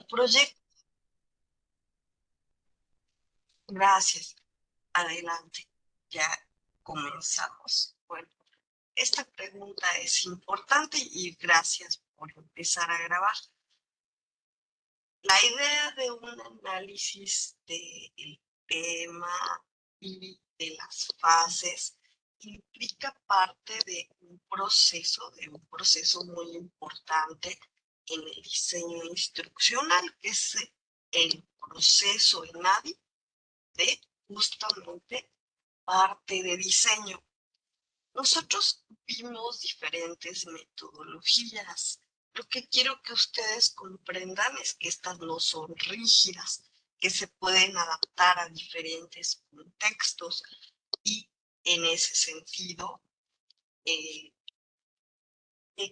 proyecto. Gracias. Adelante. Ya comenzamos. Bueno, esta pregunta es importante y gracias por empezar a grabar. La idea de un análisis del tema y de las fases implica parte de un proceso muy importante en el diseño instruccional, que es el proceso ENADI de justamente parte de diseño. Nosotros vimos diferentes metodologías. Lo que quiero que ustedes comprendan es que estas no son rígidas, que se pueden adaptar a diferentes contextos y en ese sentido, el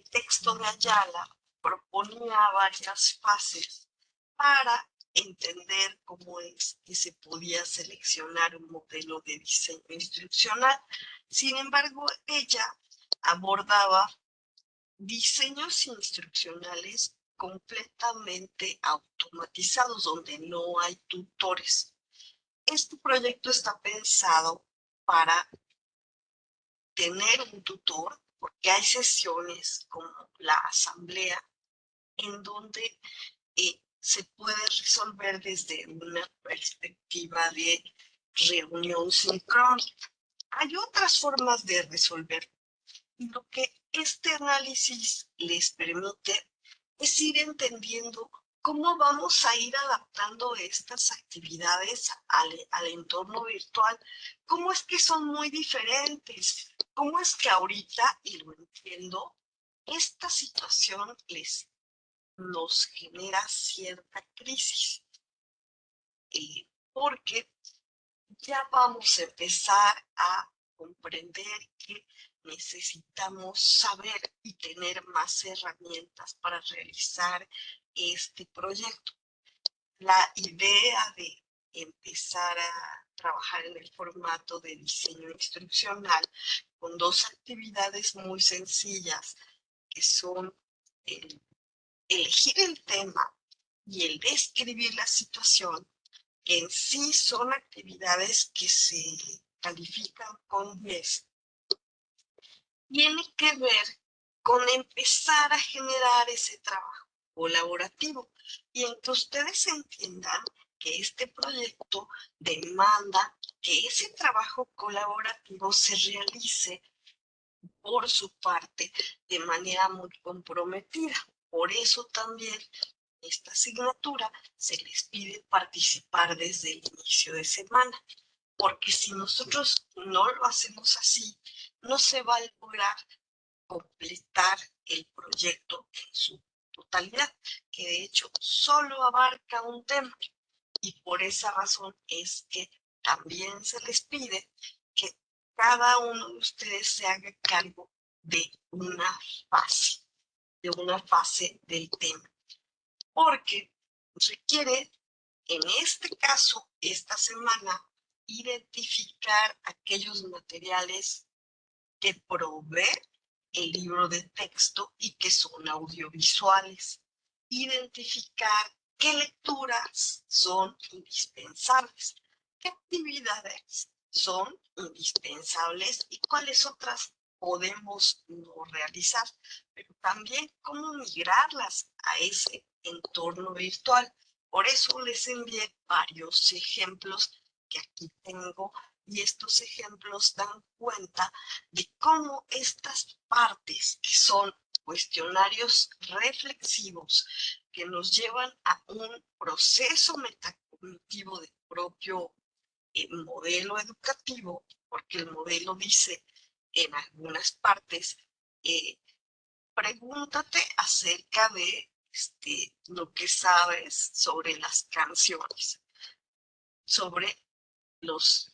texto de Ayala proponía varias fases para entender cómo es que se podía seleccionar un modelo de diseño instruccional. Sin embargo, ella abordaba diseños instruccionales completamente automatizados, donde no hay tutores. Este proyecto está pensado para tener un tutor, porque hay sesiones como la asamblea en donde se puede resolver desde una perspectiva de reunión sincrónica. Hay otras formas de resolver. Lo que este análisis les permite es ir entendiendo cómo vamos a ir adaptando estas actividades al entorno virtual, cómo es que son muy diferentes, cómo es que ahorita, y lo entiendo, esta situación nos genera cierta crisis, porque ya vamos a empezar a comprender que necesitamos saber y tener más herramientas para realizar este proyecto. La idea de empezar a trabajar en el formato de diseño instruccional con dos actividades muy sencillas, que son el elegir el tema y el describir la situación, que en sí son actividades que se califican con 10, tiene que ver con empezar a generar ese trabajo colaborativo y en que ustedes entiendan que este proyecto demanda que ese trabajo colaborativo se realice por su parte de manera muy comprometida. Por eso también esta asignatura se les pide participar desde el inicio de semana, porque si nosotros no lo hacemos así, no se va a lograr completar el proyecto en su totalidad, que de hecho solo abarca un tema. Y por esa razón es que también se les pide que cada uno de ustedes se haga cargo de una fase del tema, porque requiere, en este caso, esta semana, identificar aquellos materiales que provee el libro de texto y que son audiovisuales. Identificar qué lecturas son indispensables, qué actividades son indispensables y cuáles otras podemos no realizar, pero también cómo migrarlas a ese entorno virtual. Por eso les envié varios ejemplos que aquí tengo y estos ejemplos dan cuenta de cómo estas partes, que son cuestionarios reflexivos que nos llevan a un proceso metacognitivo del propio modelo educativo, porque el modelo dice en algunas partes, pregúntate acerca de lo que sabes sobre las canciones, sobre los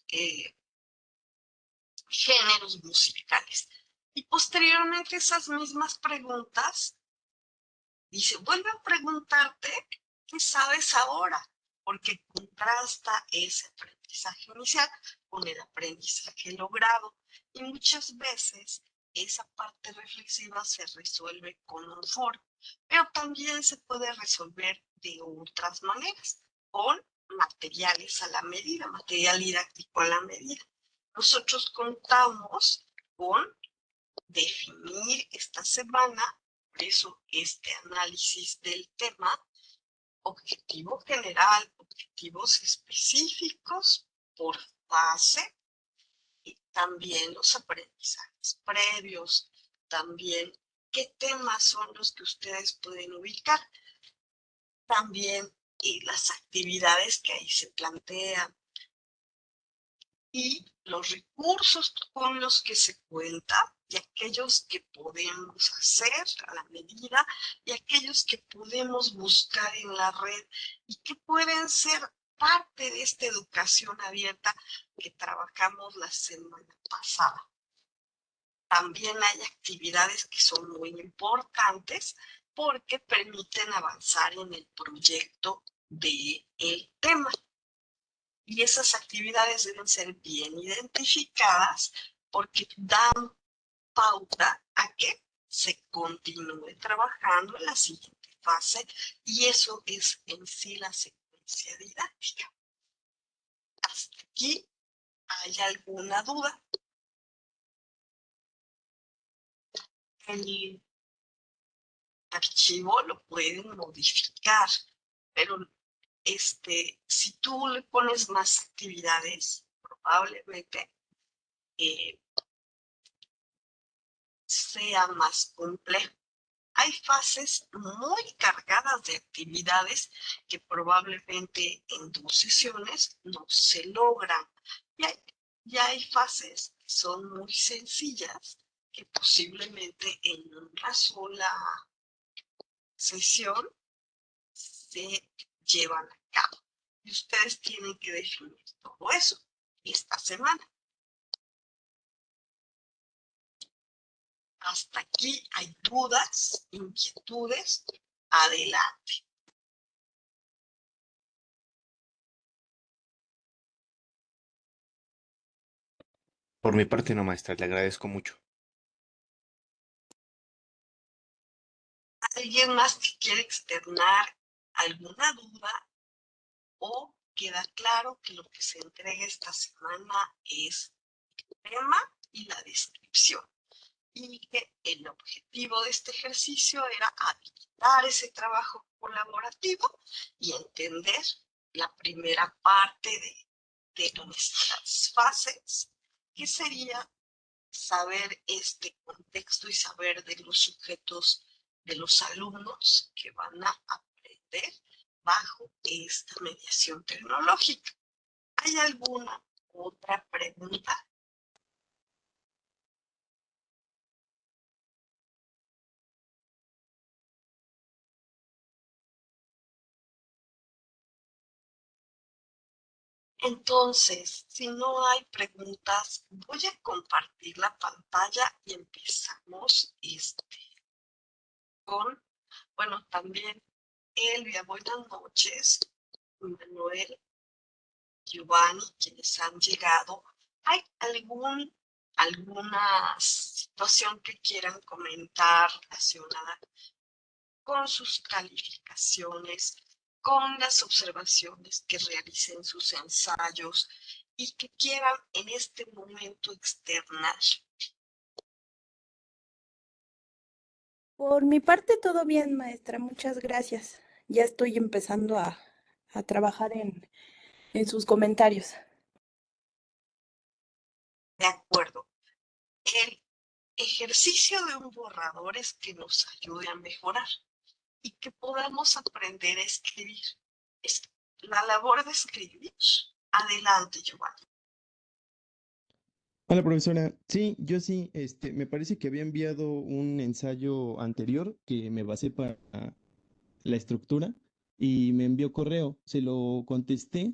géneros musicales. Y posteriormente esas mismas preguntas, dice, vuelve a preguntarte qué sabes ahora, porque contrasta ese aprendizaje inicial con el aprendizaje logrado. Y muchas veces esa parte reflexiva se resuelve con un foro. pero también se puede resolver de otras maneras, con materiales a la medida, material didáctico a la medida. Nosotros contamos con definir esta semana, por eso este análisis del tema, objetivo general, objetivos específicos por fase y también los aprendizajes previos, también qué temas son los que ustedes pueden ubicar, también las actividades que ahí se plantean y los recursos con los que se cuenta y aquellos que podemos hacer a la medida y aquellos que podemos buscar en la red y que pueden ser parte de esta educación abierta que trabajamos la semana pasada. También hay actividades que son muy importantes porque permiten avanzar en el proyecto del tema. Y esas actividades deben ser bien identificadas porque dan pauta a que se continúe trabajando en la siguiente fase y eso es en sí la secuencia didáctica. ¿Hasta aquí hay alguna duda? El archivo lo pueden modificar, pero si tú le pones más actividades, probablemente sea más complejo. Hay fases muy cargadas de actividades que probablemente en 2 sesiones no se logran. Y hay fases que son muy sencillas que posiblemente en una sola sesión se llevan a cabo. Y ustedes tienen que definir todo eso esta semana. Hasta aquí hay dudas, inquietudes. Adelante. Por mi parte no, maestra, le agradezco mucho. ¿Alguien más que quiere externar alguna duda o queda claro que lo que se entrega esta semana es el tema y la descripción? Y que el objetivo de este ejercicio era habilitar ese trabajo colaborativo y entender la primera parte de nuestras fases, que sería saber este contexto y saber de los sujetos de los alumnos que van a aprender bajo esta mediación tecnológica. ¿Hay alguna otra pregunta? Entonces, si no hay preguntas, voy a compartir la pantalla y empezamos con, bueno, también Elvia, buenas noches, Manuel, Giovanni, quienes han llegado. ¿Hay alguna situación que quieran comentar relacionada con sus calificaciones, con las observaciones que realicen sus ensayos y que quieran en este momento externar? Por mi parte, todo bien, maestra. Muchas gracias. Ya estoy empezando a trabajar en sus comentarios. De acuerdo. El ejercicio de un borrador es que nos ayude a mejorar y que podamos aprender a escribir. Es la labor de escribir. Adelante, Giovanni. Hola, profesora. Sí, yo sí, me parece que había enviado un ensayo anterior que me basé para la estructura y me envió correo, se lo contesté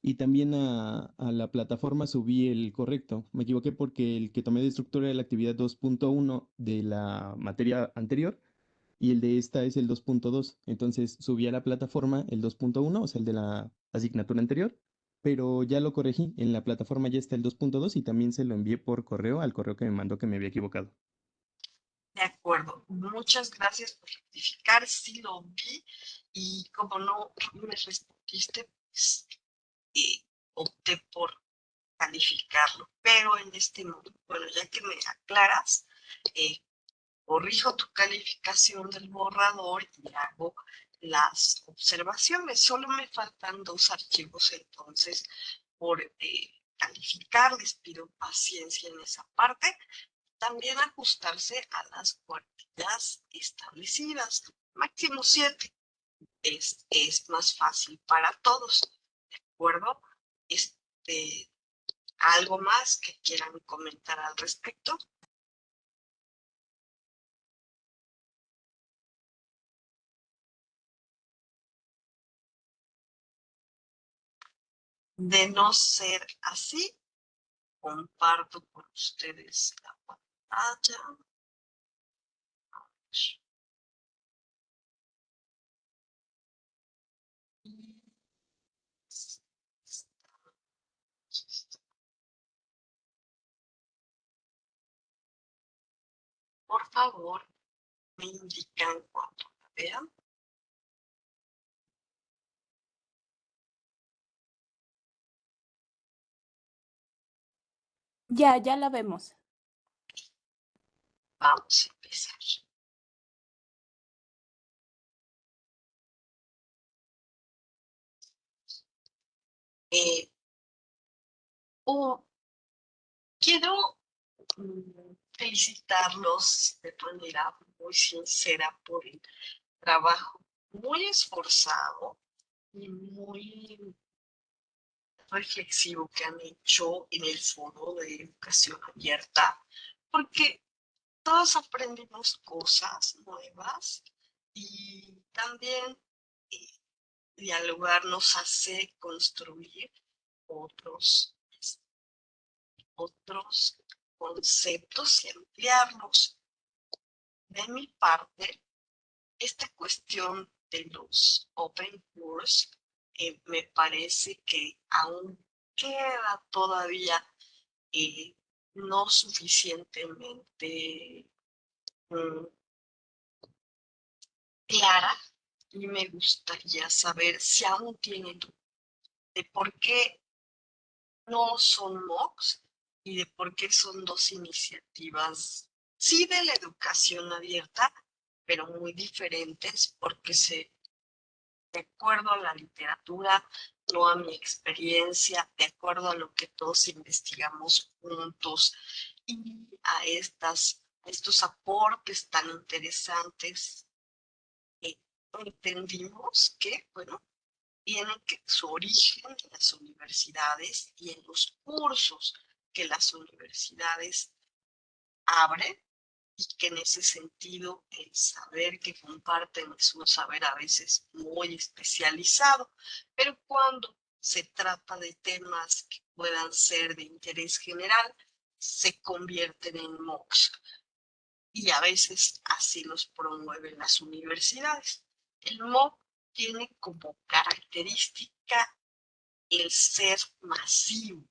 y también a la plataforma subí el correcto. Me equivoqué porque el que tomé de estructura era la actividad 2.1 de la materia anterior y el de esta es el 2.2. Entonces subí a la plataforma el 2.1, o sea, el de la asignatura anterior, pero ya lo corregí. En la plataforma ya está el 2.2 y también se lo envié por correo al correo que me mandó que me había equivocado. De acuerdo, muchas gracias por rectificar, sí lo vi y como no me respondiste, pues opté por calificarlo. Pero en este momento, bueno, ya que me aclaras, eh, corrijo tu calificación del borrador y hago las observaciones. Solo me faltan 2 archivos entonces por calificar. Les pido paciencia en esa parte. También ajustarse a las cuartillas establecidas. Máximo 7 es más fácil para todos. ¿De acuerdo? Este, ¿Algo más que quieran comentar al respecto? De no ser así, comparto con ustedes la pantalla. Por favor, me indican cuando la vean. Ya la vemos. Vamos a empezar. Eh, quiero felicitarlos de manera muy sincera por el trabajo muy esforzado y muy reflexivo que han hecho en el foro de educación abierta, porque todos aprendimos cosas nuevas y también eh, dialogar nos hace construir otros, otros conceptos y ampliarlos. De mi parte, esta cuestión de los open course me parece que aún queda todavía no suficientemente mm, clara y me gustaría saber si aún tienen de por qué no son MOOCs y de por qué son dos iniciativas, sí de la educación abierta, pero muy diferentes porque de acuerdo a la literatura, no a mi experiencia, de acuerdo a lo que todos investigamos juntos y a estos aportes tan interesantes, eh, entendimos que, bueno, tienen que su origen en las universidades y en los cursos que las universidades abren y que en ese sentido el saber que comparten es un saber a veces muy especializado, pero cuando se trata de temas que puedan ser de interés general, se convierten en MOOCs y a veces así los promueven las universidades. El MOOC tiene como característica el ser masivo.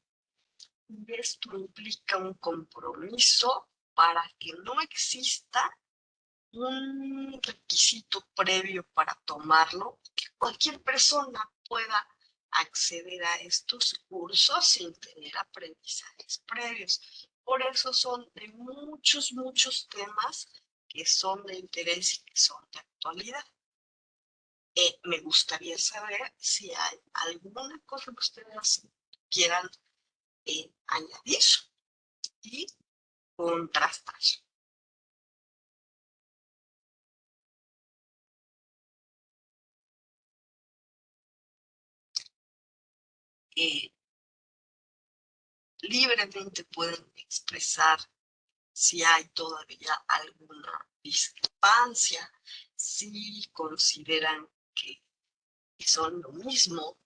Y esto implica un compromiso para que no exista un requisito previo para tomarlo, que cualquier persona pueda acceder a estos cursos sin tener aprendizajes previos. Por eso son de muchos temas que son de interés y que son de actualidad. Me gustaría saber si hay alguna cosa que ustedes quieran añadir y contrastar. Eh, Libremente pueden expresar si hay todavía alguna discrepancia, si consideran que son lo mismo,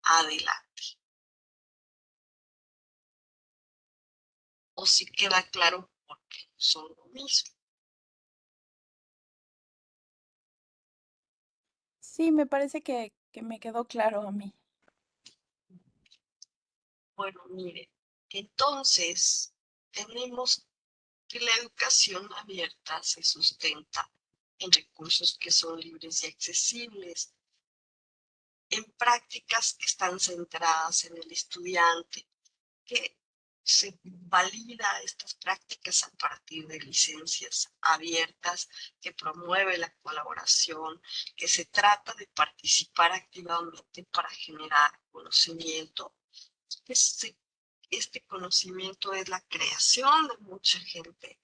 adelante. O si queda claro por qué son lo mismo. Sí, me parece que me quedó claro a mí. Bueno, mire, entonces tenemos que la educación abierta se sustenta en recursos que son libres y accesibles, en prácticas que están centradas en el estudiante, que se valida estas prácticas a partir de licencias abiertas, que promueve la colaboración, que se trata de participar activamente para generar conocimiento. Este conocimiento es la creación de mucha gente,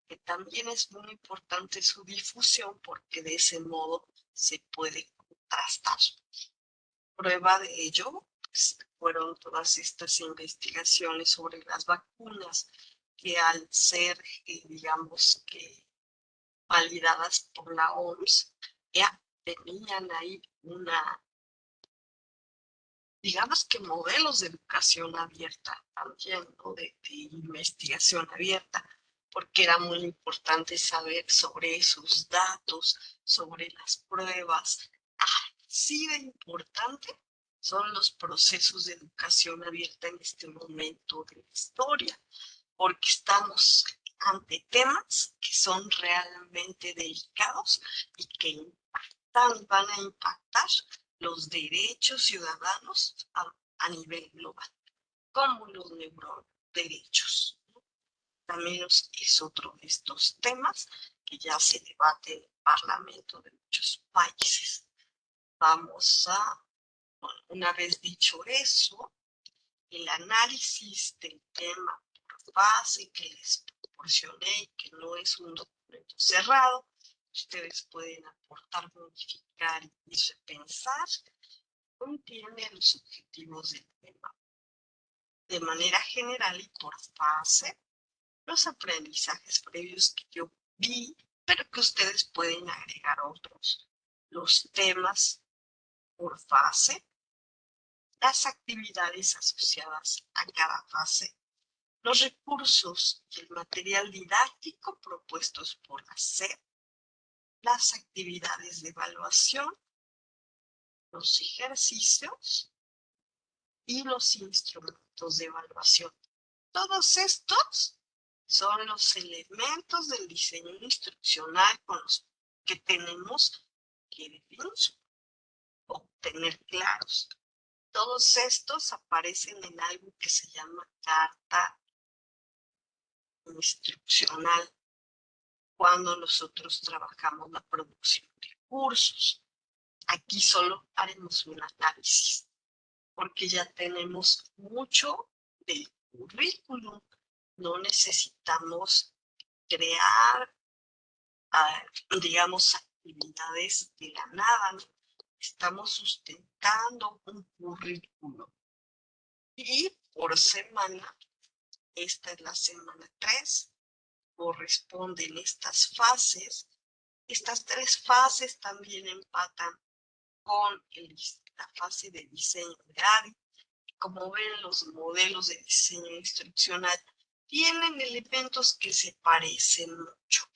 que también es muy importante su difusión porque de ese modo se puede contrastar. Prueba de ello pues, fueron todas estas investigaciones sobre las vacunas que al ser, digamos que, validadas por la OMS, ya tenían ahí digamos que modelos de educación abierta también, ¿no? De investigación abierta, porque era muy importante saber sobre esos datos, sobre las pruebas. Así de importante son los procesos de educación abierta en este momento de la historia, porque estamos ante temas que son realmente delicados y que van a impactar los derechos ciudadanos a nivel global, como los neuroderechos. También es otro de estos temas que ya se debate en el Parlamento de muchos países. Vamos a, bueno, una vez dicho eso, el análisis del tema por fase que les proporcioné, que no es un documento cerrado, ustedes pueden aportar, modificar y repensar, contiene los objetivos del tema. De manera general y por fase, los aprendizajes previos que yo vi, pero que ustedes pueden agregar otros. Los temas por fase, las actividades asociadas a cada fase, los recursos y el material didáctico propuestos por la SEP, las actividades de evaluación, los ejercicios y los instrumentos de evaluación. Todos estos son los elementos del diseño instruccional con los que tenemos que definir o tener claros. Todos estos aparecen en algo que se llama carta instruccional cuando nosotros trabajamos la producción de cursos. Aquí solo haremos un análisis porque ya tenemos mucho del currículum. No necesitamos crear, digamos, actividades de la nada, ¿no? Estamos sustentando un currículum. Y por semana, esta es la semana 3, corresponden estas fases. Estas 3 fases también empatan con la fase de diseño de ADI. Como ven, los modelos de diseño instruccional tienen elementos que se parecen mucho.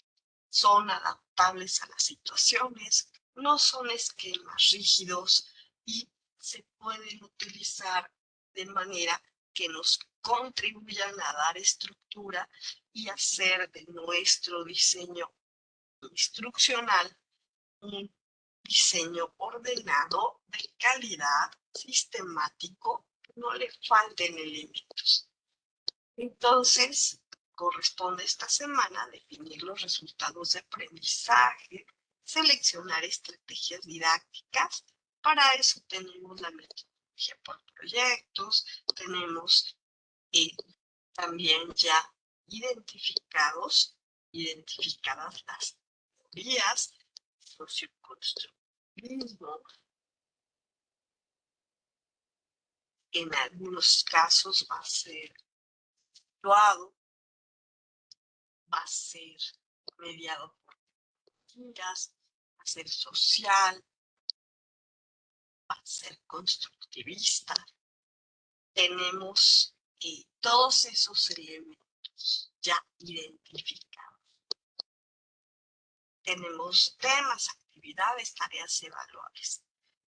Son adaptables a las situaciones, no son esquemas rígidos y se pueden utilizar de manera que nos contribuyan a dar estructura y hacer de nuestro diseño instruccional un diseño ordenado, de calidad, sistemático, no le falten elementos. Entonces, corresponde esta semana definir los resultados de aprendizaje, seleccionar estrategias didácticas. Para eso tenemos la metodología por proyectos, tenemos también ya identificadas las teorías, socioconstructivismo. En algunos casos va a ser actuado, va a ser mediado por culturas, va a ser social, va a ser constructivista. Tenemos todos esos elementos ya identificados. Tenemos temas, actividades, tareas evaluables.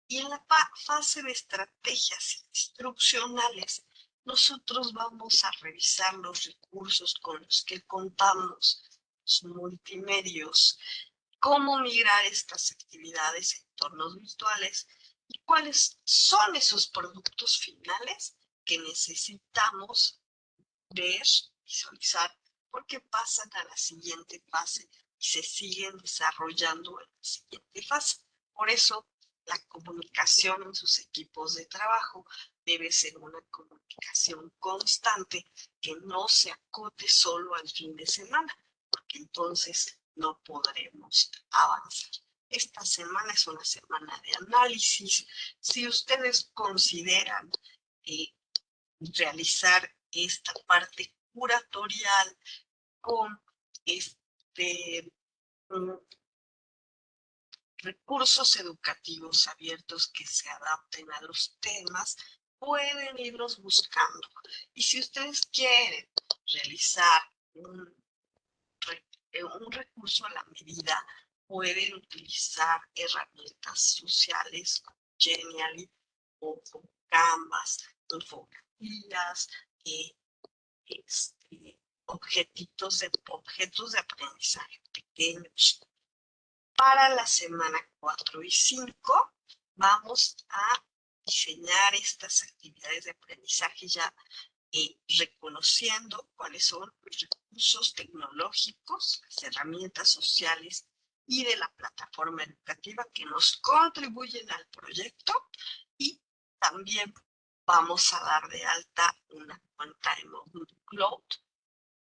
Y en la fase de estrategias instruccionales nosotros vamos a revisar los recursos con los que contamos, los multimedios, cómo migrar estas actividades a entornos virtuales y cuáles son esos productos finales que necesitamos ver, visualizar, porque pasan a la siguiente fase y se siguen desarrollando en la siguiente fase. Por eso, la comunicación en sus equipos de trabajo debe ser una comunicación constante que no se acote solo al fin de semana, porque entonces no podremos avanzar. Esta semana es una semana de análisis. Si ustedes consideran realizar esta parte curatorial con recursos educativos abiertos que se adapten a los temas, pueden irlos buscando. Y si ustedes quieren realizar un recurso a la medida, pueden utilizar herramientas sociales como Genially o como Canvas, infografías, objetos de aprendizaje pequeños. Para la semana 4 y 5 vamos a diseñar estas actividades de aprendizaje ya reconociendo cuáles son los recursos tecnológicos, las herramientas sociales y de la plataforma educativa que nos contribuyen al proyecto, y también vamos a dar de alta una cuenta de Moodle Cloud.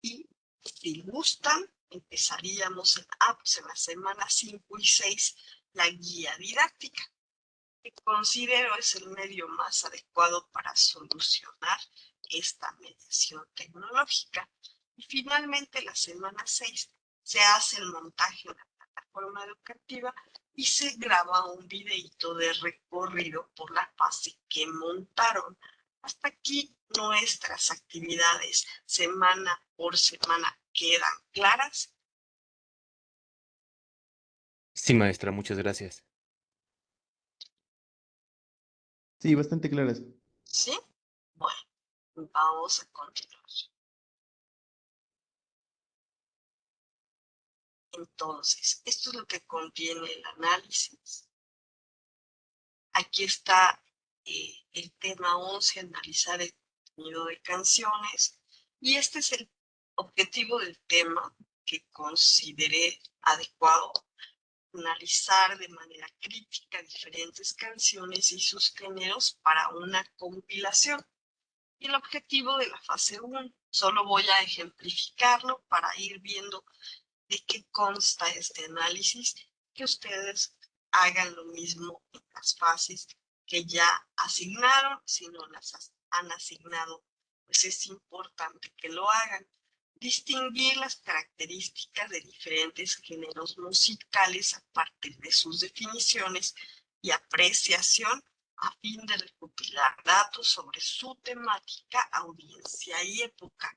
Y si gustan, empezaríamos en apps en las semanas 5 y 6 la guía didáctica, que considero es el medio más adecuado para solucionar esta mediación tecnológica. Y finalmente, la semana 6 se hace el montaje de la plataforma educativa y se graba un videíto de recorrido por la fase que montaron. Hasta aquí nuestras actividades semana por semana quedan claras. Sí, maestra, muchas gracias. Sí, bastante claras. ¿Sí? Bueno, vamos a continuar. Entonces, esto es lo que contiene el análisis. Aquí está el tema 11, analizar el contenido de canciones. Y este es el objetivo del tema que consideré adecuado: analizar de manera crítica diferentes canciones y sus géneros para una compilación. Y el objetivo de la fase 1, solo voy a ejemplificarlo para ir viendo de qué consta este análisis, que ustedes hagan lo mismo en las fases que ya asignaron. Si no las han asignado, pues es importante que lo hagan. Distinguir las características de diferentes géneros musicales a partir de sus definiciones y apreciación, a fin de recopilar datos sobre su temática, audiencia y época.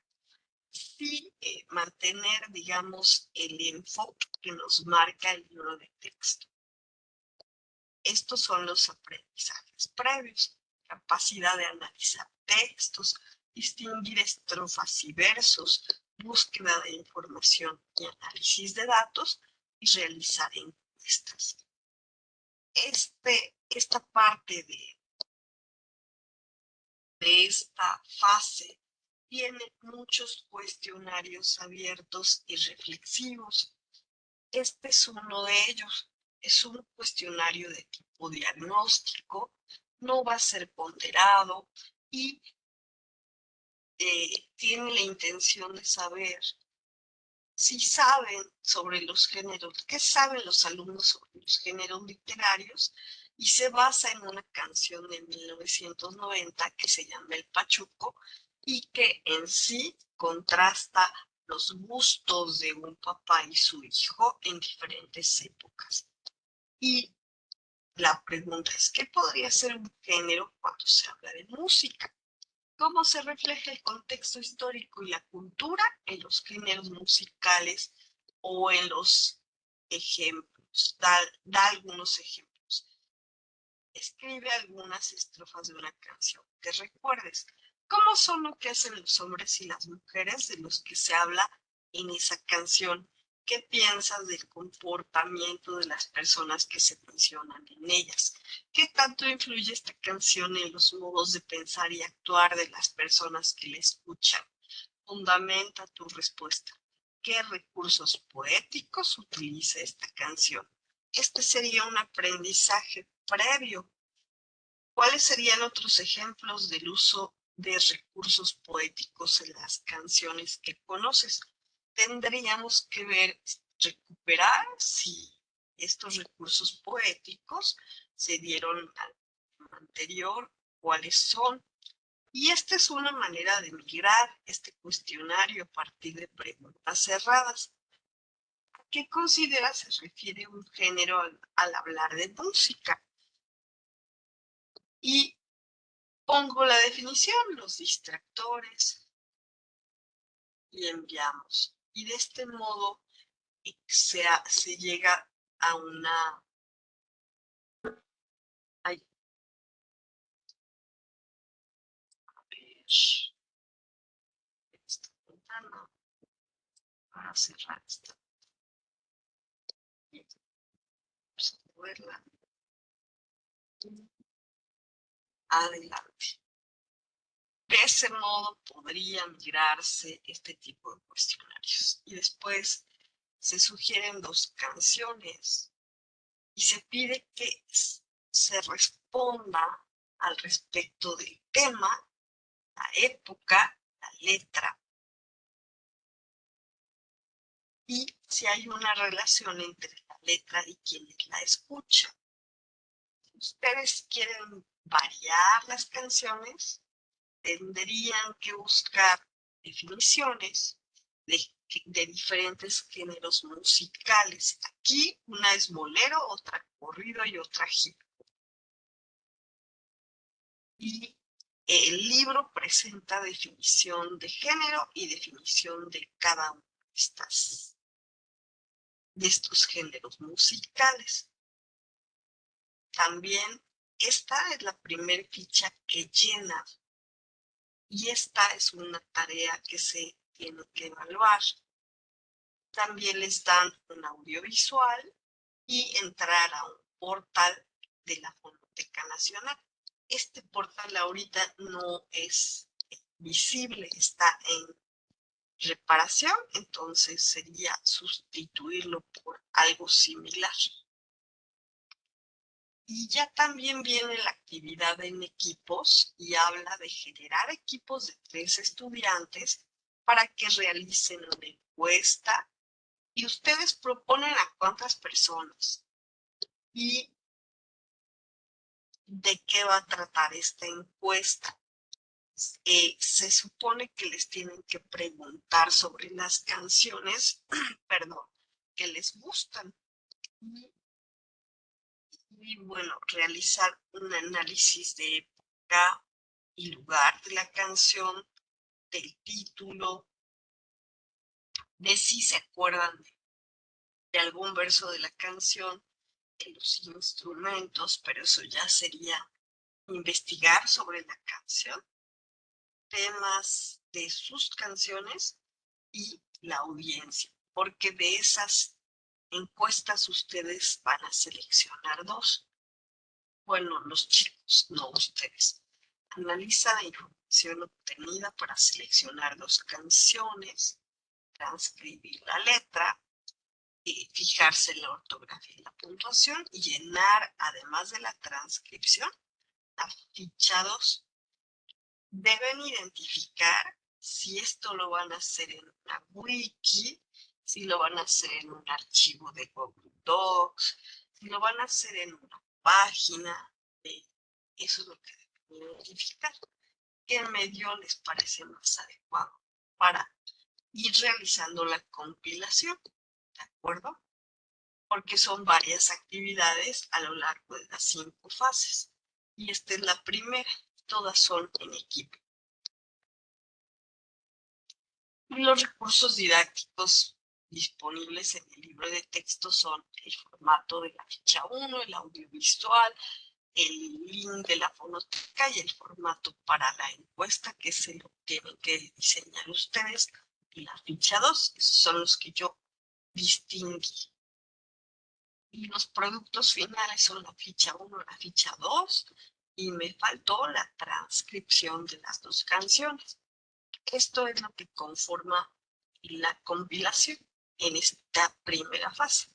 Sí, mantener, digamos, el enfoque que nos marca el libro de texto. Estos son los aprendizajes previos: capacidad de analizar textos, distinguir estrofas y versos, búsqueda de información y análisis de datos, y realizar encuestas. Esta parte de esta fase tiene muchos cuestionarios abiertos y reflexivos. Este es uno de ellos. Es un cuestionario de tipo diagnóstico, no va a ser ponderado y tiene la intención de saber si saben sobre los géneros, qué saben los alumnos sobre los géneros literarios, y se basa en una canción de 1990 que se llama El Pachuco y que en sí contrasta los gustos de un papá y su hijo en diferentes épocas. Y la pregunta es, ¿qué podría ser un género cuando se habla de música? ¿Cómo se refleja el contexto histórico y la cultura en los géneros musicales o en los ejemplos? Da algunos ejemplos. Escribe algunas estrofas de una canción que recuerdes. ¿Cómo son lo que hacen los hombres y las mujeres de los que se habla en esa canción? ¿Qué piensas del comportamiento de las personas que se mencionan en ellas? ¿Qué tanto influye esta canción en los modos de pensar y actuar de las personas que la escuchan? Fundamenta tu respuesta. ¿Qué recursos poéticos utiliza esta canción? Este sería un aprendizaje previo. ¿Cuáles serían otros ejemplos del uso de recursos poéticos en las canciones que conoces? Tendríamos que recuperar si estos recursos poéticos se dieron al tema anterior, cuáles son. Y esta es una manera de migrar este cuestionario a partir de preguntas cerradas. ¿A qué consideras se refiere un género al hablar de música? Y pongo la definición, los distractores, y enviamos. Y de este modo se llega a una... Ay, a ver, esta ventana para cerrar esta. Vamos a moverla. Adelante. De ese modo podría migrarse este tipo de cuestionarios. Y después se sugieren dos canciones y se pide que se responda al respecto del tema, la época, la letra y si hay una relación entre la letra y quienes la escuchan. Si ustedes quieren variar las canciones, tendrían que buscar definiciones de diferentes géneros musicales. Aquí una es bolero, otra corrido y otra hip hop. Y el libro presenta definición de género y definición de cada uno de estos géneros musicales. También esta es la primera ficha que llena y esta es una tarea que se tiene que evaluar. También les dan un audiovisual y entrar a un portal de la Fonoteca Nacional. Este portal ahorita no es visible, está en reparación, entonces sería sustituirlo por algo similar. Y ya también viene la actividad en equipos y habla de generar equipos de 3 estudiantes para que realicen una encuesta y ustedes proponen a cuántas personas y de qué va a tratar esta encuesta. Se supone que les tienen que preguntar sobre las canciones, perdón, que les gustan. Y bueno, realizar un análisis de época y lugar de la canción, del título, de si se acuerdan de algún verso de la canción, de los instrumentos, pero eso ya sería investigar sobre la canción, temas de sus canciones y la audiencia, porque de esas encuestas ustedes van a seleccionar 2. Bueno, los chicos, no ustedes. Analiza la información obtenida para seleccionar 2 canciones, transcribir la letra, fijarse en la ortografía y la puntuación y llenar, además de la transcripción, la ficha 2. Deben identificar si esto lo van a hacer en una wiki, si lo van a hacer en un archivo de Google Docs, si lo van a hacer en una página. Eso es lo que deben identificar. ¿Qué medio les parece más adecuado para ir realizando la compilación? ¿De acuerdo? Porque son varias actividades a lo largo de las 5 fases. Y esta es la primera. Todas son en equipo. Y los recursos didácticos disponibles en el libro de texto son el formato de la ficha 1, el audiovisual, el link de la fonoteca y el formato para la encuesta que se lo tienen que diseñar ustedes. Y la ficha 2, esos son los que yo distinguí. Y los productos finales son la ficha 1, la ficha 2, y me faltó la transcripción de las dos canciones. Esto es lo que conforma la compilación en esta primera fase.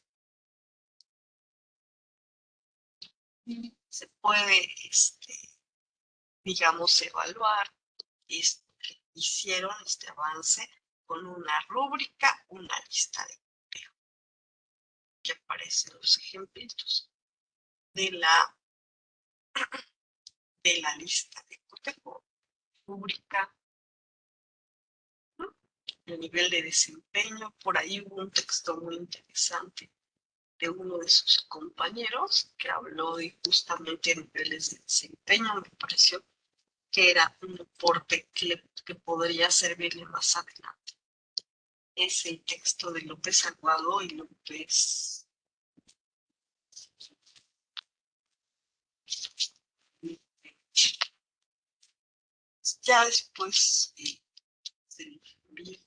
Y se puede, digamos, evaluar esto que hicieron, este avance, con una rúbrica, una lista de correo, que aparecen los ejemplitos de la lista de correo, rúbrica, el nivel de desempeño. Por ahí hubo un texto muy interesante de uno de sus compañeros que habló de justamente niveles de desempeño. Me pareció que era un aporte que podría servirle más adelante. Es el texto de López Aguado y López. Ya después se lo envío.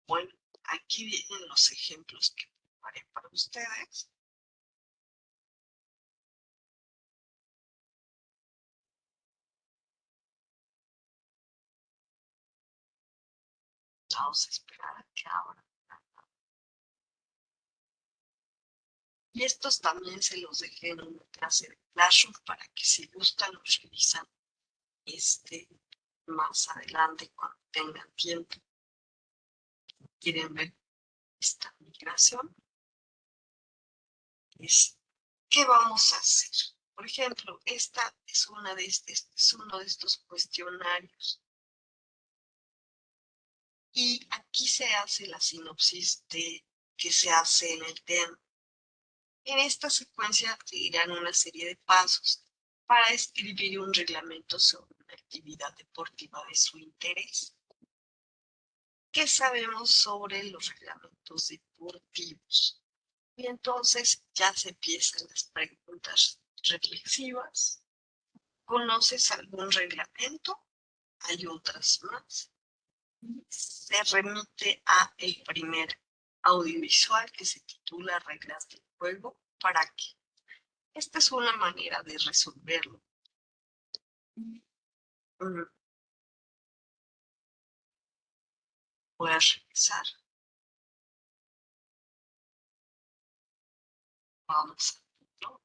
Bueno, aquí vienen los ejemplos que preparé para ustedes. Vamos a esperar a que abra. Y estos también se los dejé en una clase de Classroom para que si gustan los revisan más adelante cuando tengan tiempo. ¿Quieren ver esta migración? ¿Qué vamos a hacer? Por ejemplo, esta es uno de estos cuestionarios. Y aquí se hace la sinopsis de que se hace en el tema. En esta secuencia seguirán una serie de pasos para escribir un reglamento sobre una actividad deportiva de su interés. ¿Qué sabemos sobre los reglamentos deportivos? Y entonces ya se empiezan las preguntas reflexivas. ¿Conoces algún reglamento? Hay otras más. Se remite a el primer audiovisual que se titula Reglas del juego. ¿Para qué? Esta es una manera de resolverlo. Voy a revisar. Vamos a verlo.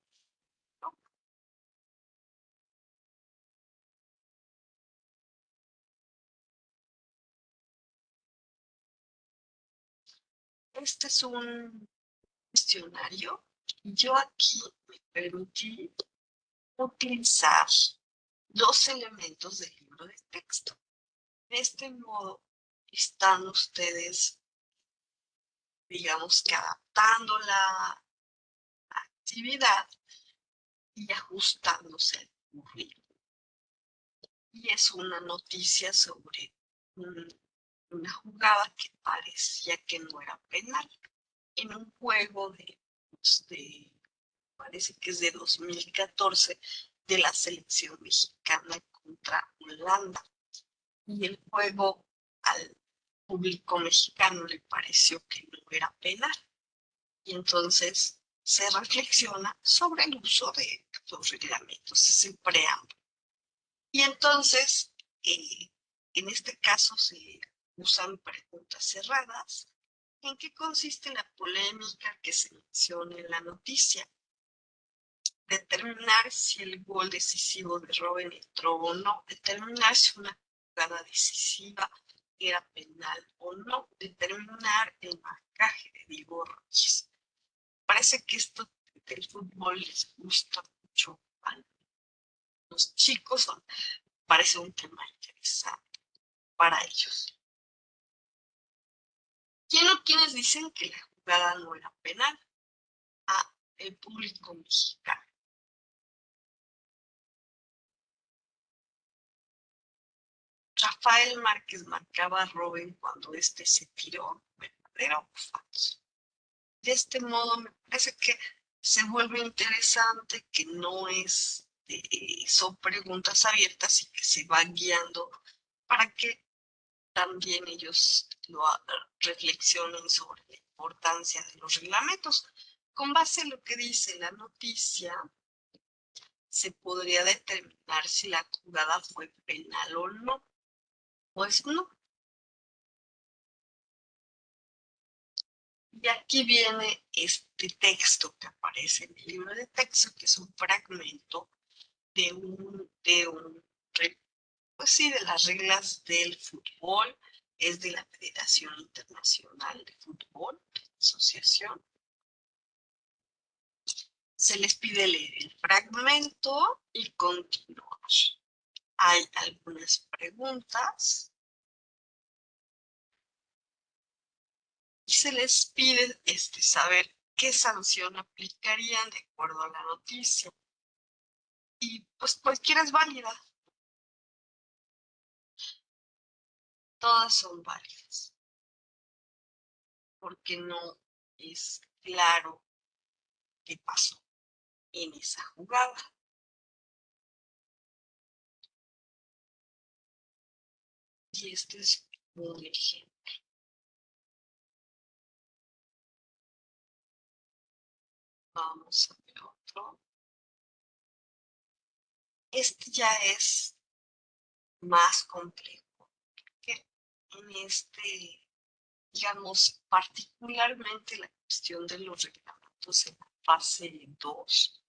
Este es un cuestionario. Yo aquí me permití utilizar dos elementos del libro de texto. De este modo están ustedes, digamos que adaptando la actividad y ajustándose al currículum. Y es una noticia sobre una jugada que parecía que no era penal en un juego parece que es de 2014, de la selección mexicana contra Holanda. Y el juego al público mexicano le pareció que no era penal. Y entonces se reflexiona sobre el uso de los reglamentos, es el preámbulo. Y entonces, en este caso se usan preguntas cerradas. ¿En qué consiste la polémica que se menciona en la noticia? Determinar si el gol decisivo de Robben entró o no, determinar si una jugada decisiva era penal o no, determinar el marcaje de Diego Reyes. Parece que esto del fútbol les gusta mucho a los chicos, parece un tema interesante para ellos. ¿Quién o quiénes dicen que la jugada no era penal? El público mexicano. Rafael Márquez marcaba a Robben cuando este se tiró, ¿verdadero o falso? De este modo me parece que se vuelve interesante que no es, son preguntas abiertas y que se van guiando para que también ellos reflexionen sobre la importancia de los reglamentos. Con base en lo que dice la noticia, se podría determinar si la jugada fue penal o no. Pues no. Y aquí viene este texto que aparece en el libro de texto, que es un fragmento de un pues sí, de las reglas del fútbol, es de la Federación Internacional de Fútbol, asociación. Se les pide leer el fragmento y continuar. Hay algunas preguntas y se les pide saber qué sanción aplicarían de acuerdo a la noticia. Y pues cualquiera es válida. Todas son válidas. Porque no es claro qué pasó en esa jugada. Y este es un ejemplo. Vamos a ver otro. Este ya es más complejo. Que en este, digamos, particularmente la cuestión de los reglamentos en la fase 2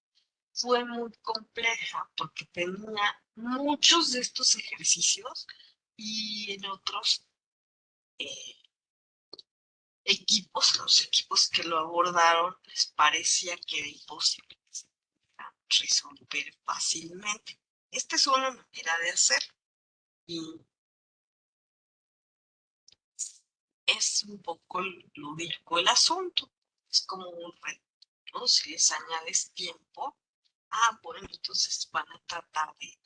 fue muy compleja porque tenía muchos de estos ejercicios y en otros los equipos que lo abordaron les parecía que era imposible que se pudiera resolver fácilmente. Esta es una manera de hacer y es un poco lúdico el asunto. Es como un reto, ¿no? Si les añades tiempo, bueno, entonces van a tratar de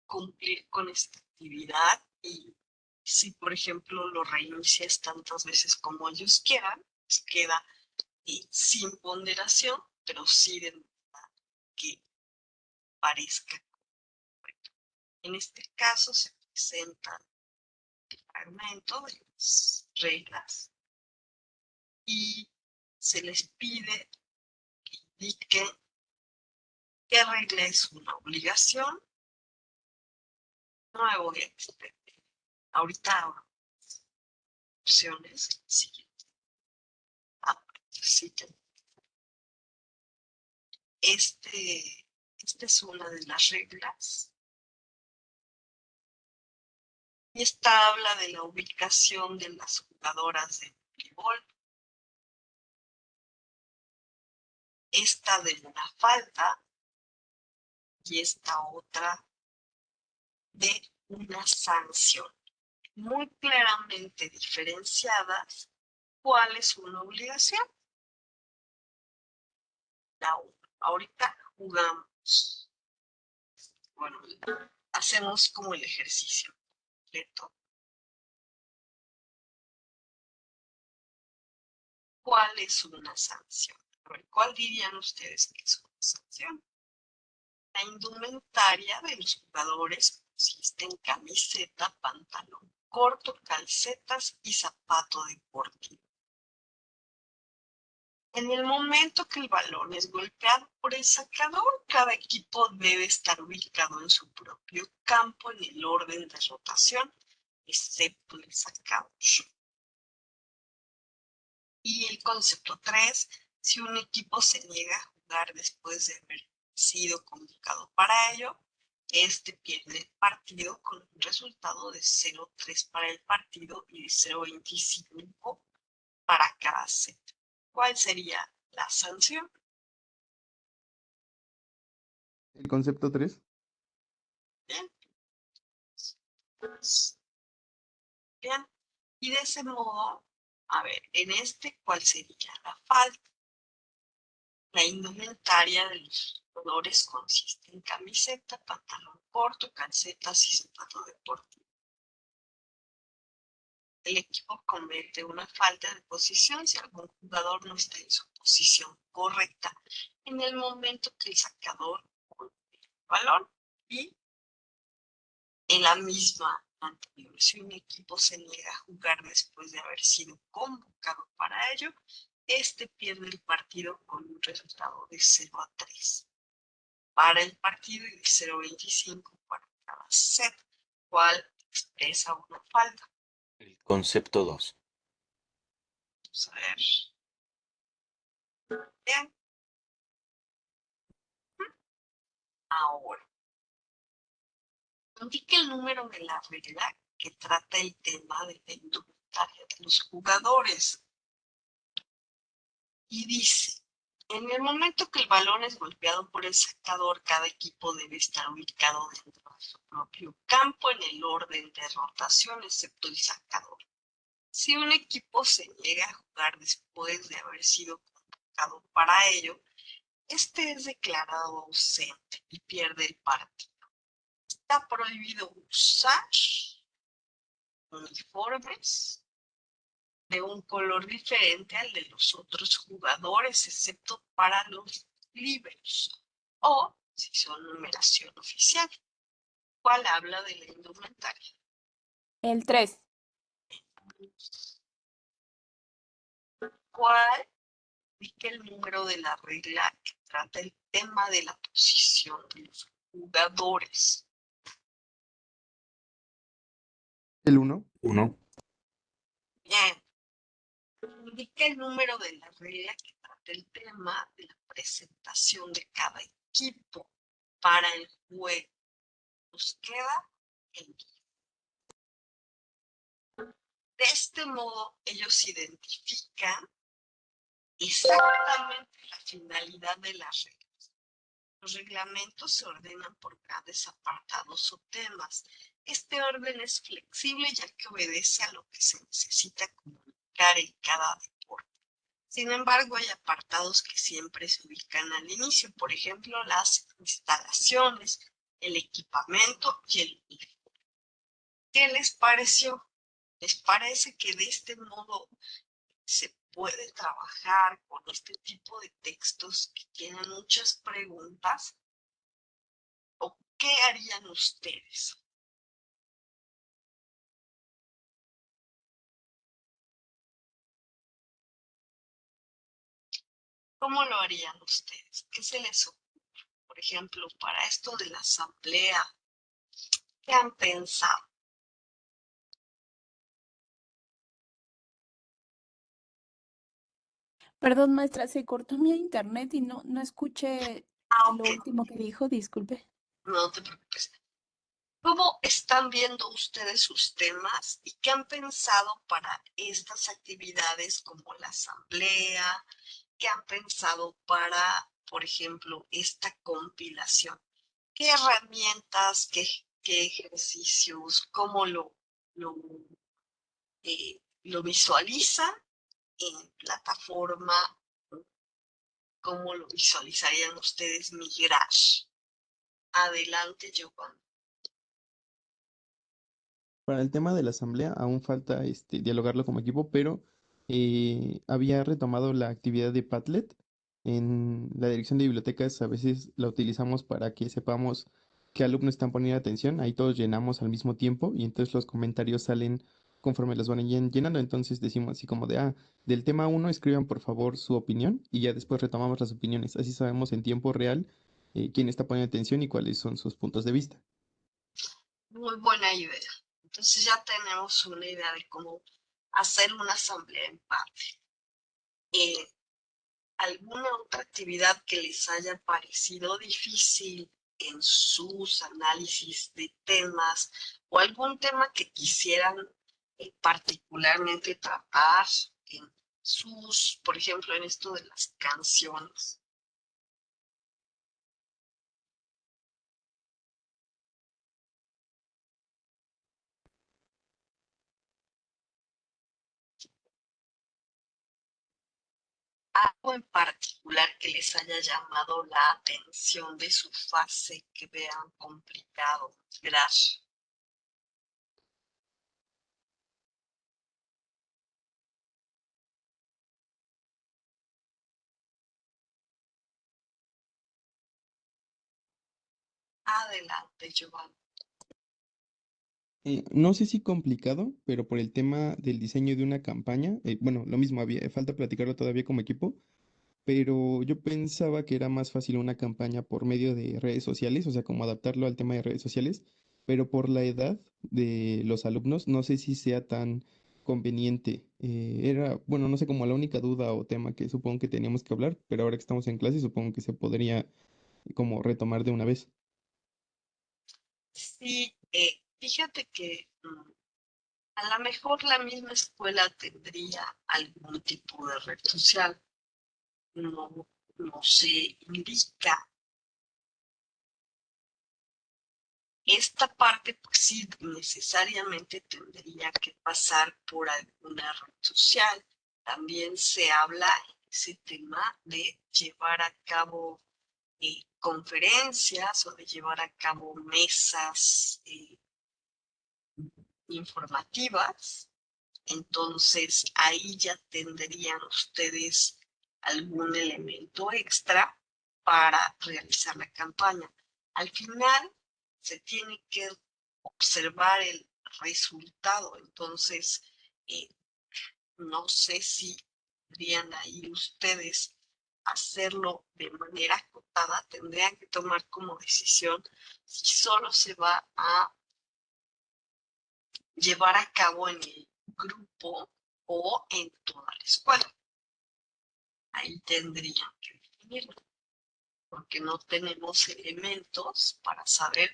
cumplir con esta actividad y si, por ejemplo, lo reinicias tantas veces como ellos quieran, pues queda sin ponderación, pero sí de manera que parezca correcto. En este caso se presenta el fragmento de las reglas y se les pide que indiquen qué regla es una obligación. No me voy a extender. Ahorita abro opciones. Siguiente. Sí, esta es una de las reglas. Y esta habla de la ubicación de las jugadoras de voleibol. Esta de una falta y esta otra de una sanción. Muy claramente diferenciadas cuál es una obligación. Ahorita jugamos. Bueno, hacemos como el ejercicio completo. ¿Cuál es una sanción? A ver, ¿cuál dirían ustedes que es una sanción? La indumentaria de los jugadores consiste en camiseta, pantalón corto, calcetas y zapato deportivo. En el momento que el balón es golpeado por el sacador, cada equipo debe estar ubicado en su propio campo en el orden de rotación, excepto el sacador. Y el concepto 3, si un equipo se niega a jugar después de haber sido convocado para ello, este pierde el partido con un resultado de 0-3 para el partido y de 0-25 para cada set. ¿Cuál sería la sanción? El concepto 3. Bien. Bien. Y de ese modo, a ver, en este, ¿cuál sería la falta? La indumentaria de los jugadores consiste en camiseta, pantalón corto, calcetas y zapato deportivo. el equipo comete una falta de posición si algún jugador no está en su posición correcta en el momento que el sacador golpea el balón. Y en la misma anterior, si un equipo se niega a jugar después de haber sido convocado para ello, este pierde el partido con un resultado de 0-3 para el partido y de 0-25 para cada set, cual expresa una falta. El concepto 2. Vamos a ver. Bien. Ahora, indica el número de la regla que trata el tema de la indumentaria de los jugadores. Y dice, en el momento que el balón es golpeado por el sacador, cada equipo debe estar ubicado dentro de su propio campo en el orden de rotación, excepto el sacador. Si un equipo se niega a jugar después de haber sido convocado para ello, este es declarado ausente y pierde el partido. Está prohibido usar uniformes de un color diferente al de los otros jugadores, excepto para los líberos, o si son numeración oficial. ¿Cuál habla de la indumentaria? El 3. ¿Cuál indica el número de la regla que trata el tema de la posición de los jugadores? El 1. 1. Bien. Indica el número de la regla que trata el tema de la presentación de cada equipo para el juego. Nos queda el guía. De este modo, ellos identifican exactamente la finalidad de las reglas. Los reglamentos se ordenan por grandes apartados o temas. Este orden es flexible ya que obedece a lo que se necesita comunicar en cada deporte. Sin embargo, hay apartados que siempre se ubican al inicio, por ejemplo, las instalaciones, el equipamiento y el uniforme. ¿Qué les pareció? ¿Les parece que de este modo se puede trabajar con este tipo de textos que tienen muchas preguntas? ¿O qué harían ustedes? ¿Cómo lo harían ustedes? ¿Qué se les ocurre? Por ejemplo, para esto de la asamblea, ¿qué han pensado? Perdón, maestra, se cortó mi internet y no escuché Ok, lo último que dijo, disculpe. no te preocupes. ¿Cómo están viendo ustedes sus temas y qué han pensado para estas actividades como la asamblea? ¿Qué han pensado para, por ejemplo, esta compilación? ¿Qué herramientas, qué ejercicios, cómo lo, lo visualizan en plataforma? ¿Cómo lo visualizarían ustedes migrar? Adelante, Giovanni. Para el tema de la asamblea aún falta dialogarlo como equipo, pero había retomado la actividad de Padlet. En la dirección de bibliotecas a veces la utilizamos para que sepamos qué alumnos están poniendo atención. Ahí todos llenamos al mismo tiempo y entonces los comentarios salen conforme los van llenando. Entonces decimos así como de, del tema uno escriban por favor su opinión y ya después retomamos las opiniones. Así sabemos en tiempo real quién está poniendo atención y cuáles son sus puntos de vista. Muy buena idea. Entonces ya tenemos una idea de cómo hacer una asamblea en paz. ¿Alguna otra actividad que les haya parecido difícil en sus análisis de temas o algún tema que quisieran particularmente tratar en sus, por ejemplo, en esto de las canciones? ¿Algo en particular que les haya llamado la atención de su fase que vean complicado migrar? Adelante, Giovanni. No sé si complicado, pero por el tema del diseño de una campaña, bueno, lo mismo, falta platicarlo todavía como equipo, pero yo pensaba que era más fácil una campaña por medio de redes sociales, o sea, como adaptarlo al tema de redes sociales, pero por la edad de los alumnos, no sé si sea tan conveniente. Era, bueno, no sé, como la única duda o tema que supongo que teníamos que hablar, pero ahora que estamos en clase, supongo que se podría como retomar de una vez. Sí, fíjate que a lo mejor la misma escuela tendría algún tipo de red social. No, no se indica. Esta parte, pues sí, necesariamente tendría que pasar por alguna red social. También se habla en ese tema de llevar a cabo conferencias o de llevar a cabo mesas informativas. Entonces ahí ya tendrían ustedes algún elemento extra para realizar la campaña. Al final se tiene que observar el resultado. Entonces, eh, no sé si podrían ahí ustedes hacerlo de manera acotada. Tendrían que tomar como decisión si solo se va a llevar a cabo en el grupo o en toda la escuela. Ahí tendrían que definirlo, porque no tenemos elementos para saber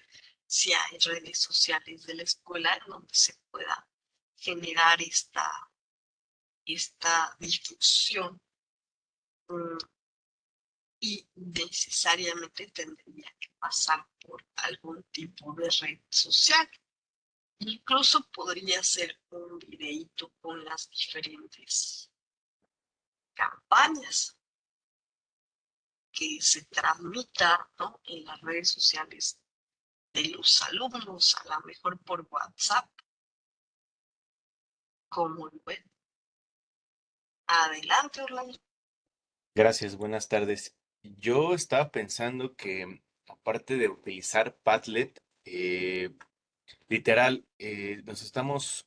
si hay redes sociales de la escuela en donde se pueda generar esta difusión. Y necesariamente tendría que pasar por algún tipo de red social. Incluso podría ser un videíto con las diferentes campañas que se transmita, ¿no?, en las redes sociales de los alumnos, a lo mejor por WhatsApp, como lo ven. Adelante, Orlando. Gracias, buenas tardes. Yo estaba pensando que aparte de utilizar Padlet, literal, estamos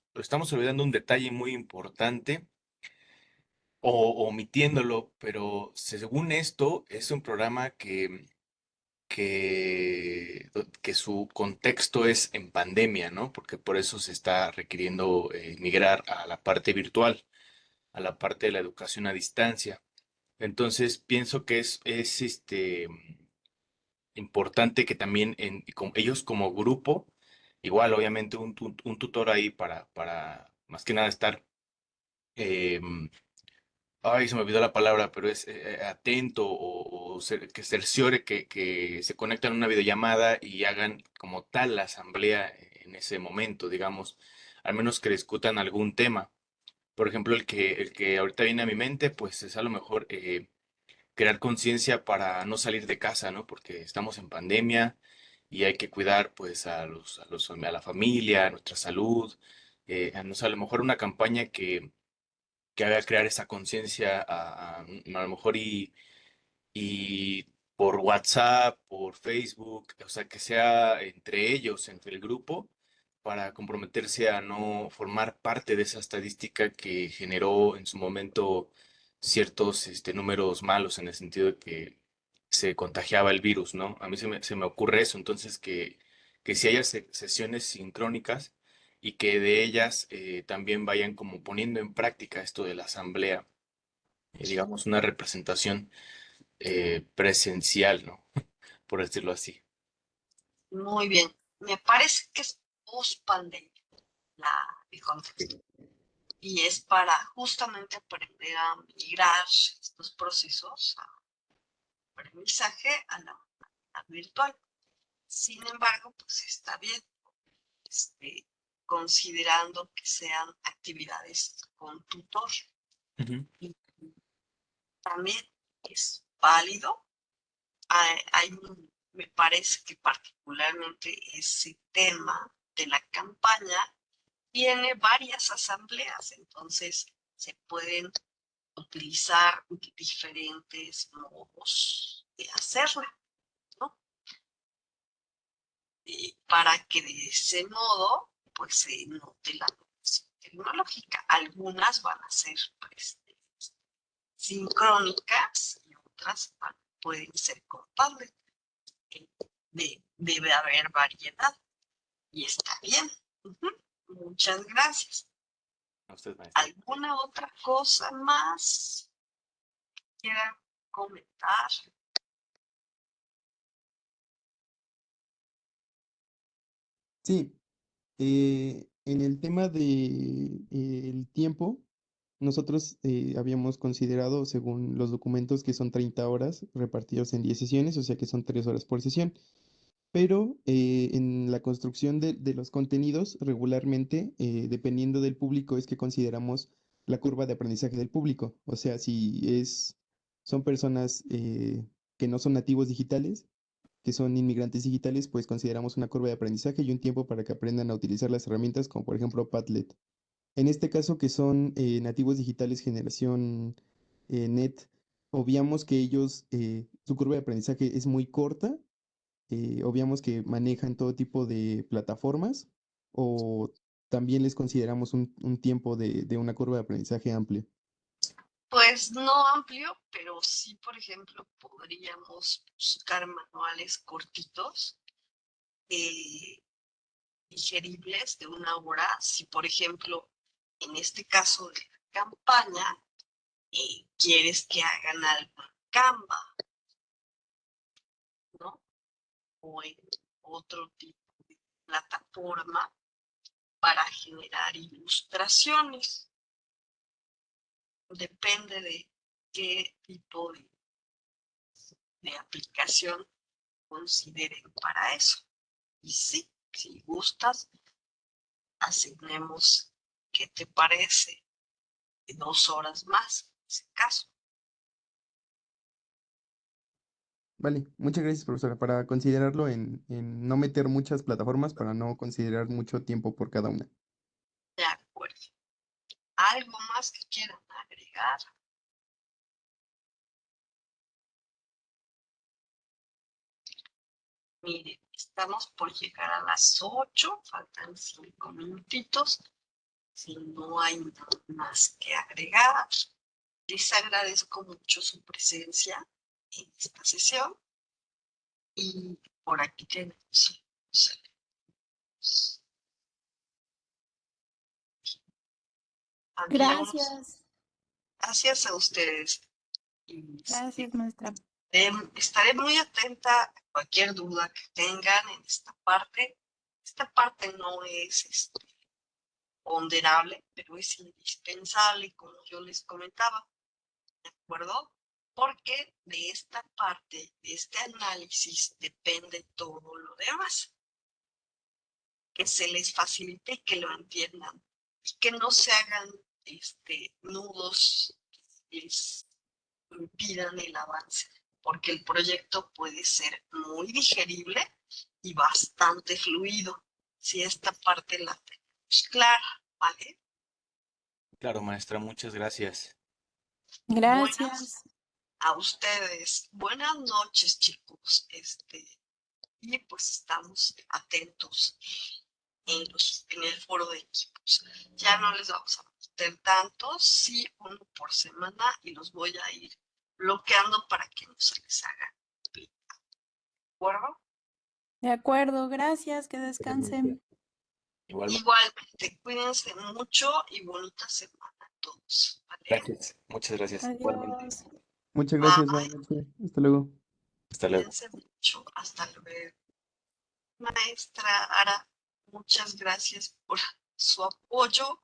olvidando un detalle muy importante o omitiéndolo, pero según esto es un programa que su contexto es en pandemia, ¿no? Porque por eso se está requiriendo migrar a la parte virtual, a la parte de la educación a distancia. Entonces pienso que es importante que también ellos como grupo, igual obviamente un tutor ahí para más que nada estar, em, ay, se me olvidó la palabra, pero es atento que cerciore que se conectan a una videollamada y hagan como tal la asamblea en ese momento, digamos, al menos que discutan algún tema. Por ejemplo, el que ahorita viene a mi mente, pues es a lo mejor crear conciencia para no salir de casa, ¿no? Porque estamos en pandemia y hay que cuidar pues a la familia, a nuestra salud, no sé, a lo mejor una campaña que haga crear esa conciencia a lo mejor y por WhatsApp, por Facebook, o sea, que sea entre ellos, entre el grupo, para comprometerse a no formar parte de esa estadística que generó en su momento ciertos números malos en el sentido de que se contagiaba el virus, ¿no? A mí se me ocurre eso, entonces que si haya sesiones sincrónicas y que de ellas también vayan como poniendo en práctica esto de la asamblea, digamos, una representación presencial, ¿no? Por decirlo así. Muy bien. Me parece que es post pandemia el contexto. Y es para justamente aprender a migrar estos procesos a aprendizaje a virtual. Sin embargo, pues está bien, este, considerando que sean actividades con tutor. Ujú. Y también es válido. Me parece que particularmente ese tema de la campaña tiene varias asambleas, entonces se pueden utilizar diferentes modos de hacerla, ¿no? para que de ese modo pues se note la evolución tecnológica. Algunas van a ser pues, sincrónicas y otras pueden ser compatibles. Debe haber variedad y está bien. Muchas gracias. A usted, maestra. ¿Alguna otra cosa más que quieran comentar? Sí, en el tema de el tiempo, nosotros habíamos considerado, según los documentos, que son 30 horas repartidos en 10 sesiones, o sea que son 3 horas por sesión. Pero en la construcción de los contenidos, regularmente, dependiendo del público, es que consideramos la curva de aprendizaje del público. O sea, si son personas que no son nativos digitales, que son inmigrantes digitales, pues consideramos una curva de aprendizaje y un tiempo para que aprendan a utilizar las herramientas como por ejemplo Padlet. En este caso, que son nativos digitales generación NET, obviamos que ellos, su curva de aprendizaje es muy corta, obviamos que manejan todo tipo de plataformas o también les consideramos un tiempo de una curva de aprendizaje amplia. Pues no amplio, pero sí, por ejemplo, podríamos buscar manuales cortitos, digeribles de 1 hora. Si, por ejemplo, en este caso de la campaña, quieres que hagan algo en Canva, ¿no? O en otro tipo de plataforma para generar ilustraciones. Depende de qué tipo de aplicación consideren para eso. Y sí, si gustas, asignemos, ¿qué te parece? 2 horas más, en ese caso. Vale, muchas gracias, profesora, para considerarlo en no meter muchas plataformas para no considerar mucho tiempo por cada una. De acuerdo. ¿Algo más que quieran agregar? Miren, estamos por llegar a las 8, faltan 5 minutitos. Si no hay nada más que agregar, les agradezco mucho su presencia en esta sesión y por aquí tenemos amigos. Gracias, Gracias a ustedes. Y gracias, maestra. estaré muy atenta a cualquier duda que tengan en esta parte. Esta parte no es ponderable, pero es indispensable, como yo les comentaba, ¿de acuerdo? Porque de esta parte, de este análisis, depende todo lo demás. Que se les facilite y que lo entiendan. Y que no se hagan nudos que les impidan el avance, porque el proyecto puede ser muy digerible y bastante fluido si esta parte la tenemos clara, ¿vale? Claro, maestra, muchas gracias. Buenas Gracias. a ustedes. Buenas noches, chicos. Y pues estamos atentos en el foro de equipos. Ya no les vamos a meter tantos, sí, uno por semana y los voy a ir bloqueando para que no se les haga. ¿De acuerdo? De acuerdo, gracias, que descansen. Igual, Igualmente, cuídense mucho y bonita semana a todos. ¿Vale? gracias. Muchas gracias. Igualmente. Adiós. Muchas gracias, buenas Bye, noches, hasta luego. Hasta luego. cuídense mucho. Hasta luego. Maestra Ara, muchas gracias por su apoyo.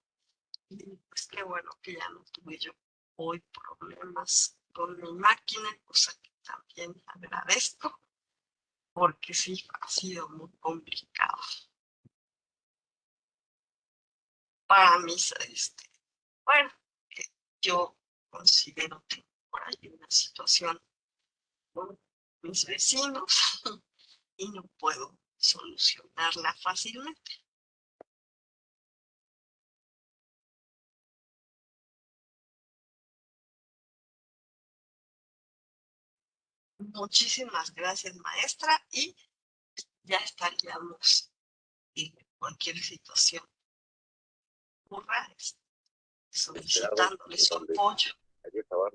Y pues qué bueno que ya no tuve yo hoy problemas con mi máquina, cosa que también agradezco, porque sí ha sido muy complicado para mí. Bueno, que yo considero que por ahí una situación con mis vecinos y no puedo solucionarla fácilmente. Muchísimas gracias, maestra, y ya estaríamos en cualquier situación ocurra, Esperado solicitándole su donde apoyo. ayer estaba